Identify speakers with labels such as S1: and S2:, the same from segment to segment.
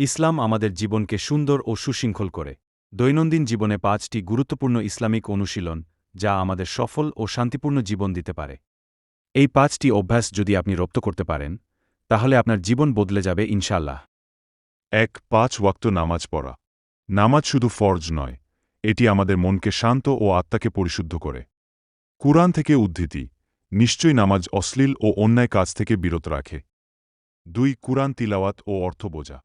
S1: ইসলাম আমাদের জীবনকে সুন্দর ও সুশৃঙ্খল করে। দৈনন্দিন জীবনে ৫টি গুরুত্বপূর্ণ ইসলামিক অনুশীলন যা আমাদের সফল ও শান্তিপূর্ণ জীবন দিতে পারে। এই ৫টি অভ্যাস যদি আপনি রপ্ত করতে পারেন, তাহলে আপনার জীবন বদলে যাবে ইনশাআল্লাহ।
S2: ৫ ওয়াক্ত নামাজ পড়া। নামাজ শুধু ফরজ নয়, এটি আমাদের মনকে শান্ত ও আত্মাকে পরিশুদ্ধ করে। কুরআন থেকে উদ্ধৃতি, নিশ্চয়ই নামাজ অশ্লীল ও অন্যায় কাজ থেকে বিরত রাখে। ২ কুরআন তিলাওয়াত ও অর্থ বোঝা।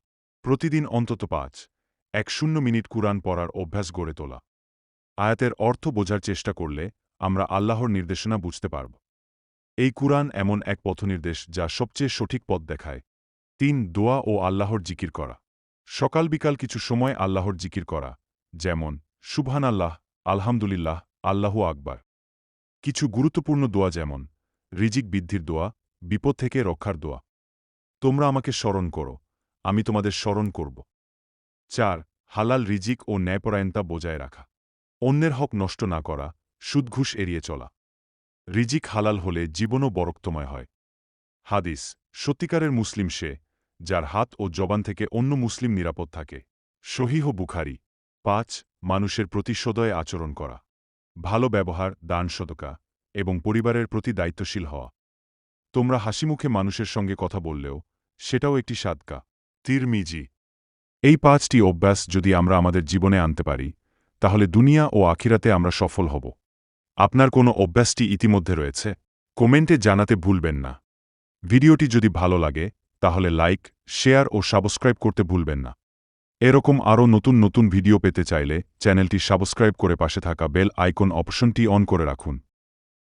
S2: প্রতিদিন অন্তত ৫-১০ মিনিট কুরআন পড়ার অভ্যাস গড়ে তোলা। আয়াতের অর্থ বোঝার চেষ্টা করলে আমরা আল্লাহর নির্দেশনা বুঝতে পারব। এই কুরআন এমন এক পথনির্দেশ যা সবচেয়ে সঠিক পথ দেখায়। ৩ দোয়া ও আল্লাহর জিকির করা। সকাল বিকাল কিছু সময় আল্লাহর জিকির করা, যেমন সুবহানাল্লাহ, আলহামদুলিল্লাহ, আল্লাহু আকবার। কিছু গুরুত্বপূর্ণ দোয়া যেমন রিজিক বৃদ্ধির দোয়া, বিপদ থেকে রক্ষার দোয়া। তোমরা আমাকে স্মরণ করো, আমি তোমাদের স্মরণ করব। ৪ হালাল রিজিক ও ন্যায়পরায়ণতা বজায় রাখা। অন্যের হক নষ্ট না করা, সুদ ঘুষ এড়িয়ে চলা। রিজিক হালাল হলে জীবনও বরকতময় হয়। হাদিস, সত্যিকারের মুসলিম সে, যার হাত ও জবান থেকে অন্য মুসলিম নিরাপদ থাকে। সহিহ বুখারী। ৫ মানুষের প্রতি সদয় আচরণ করা। ভালো ব্যবহার, দান সদকা এবং পরিবারের প্রতি দায়িত্বশীল হওয়া। তোমরা হাসিমুখে মানুষের সঙ্গে কথা বললেও সেটাও একটি সাদকা। তিরমিজি। এই ৫টি অভ্যাস যদি আমরা আমাদের জীবনে আনতে পারি, তাহলে দুনিয়া ও আখিরাতে আমরা সফল হব। আপনার কোনো অভ্যাসটি ইতিমধ্যে রয়েছে? কমেন্টে জানাতে ভুলবেন না। ভিডিওটি যদি ভালো লাগে, তাহলে লাইক, শেয়ার ও সাবস্ক্রাইব করতে ভুলবেন না। এরকম আরও নতুন নতুন ভিডিও পেতে চাইলে চ্যানেলটি সাবস্ক্রাইব করে পাশে থাকা বেল আইকন অপশনটি অন করে রাখুন।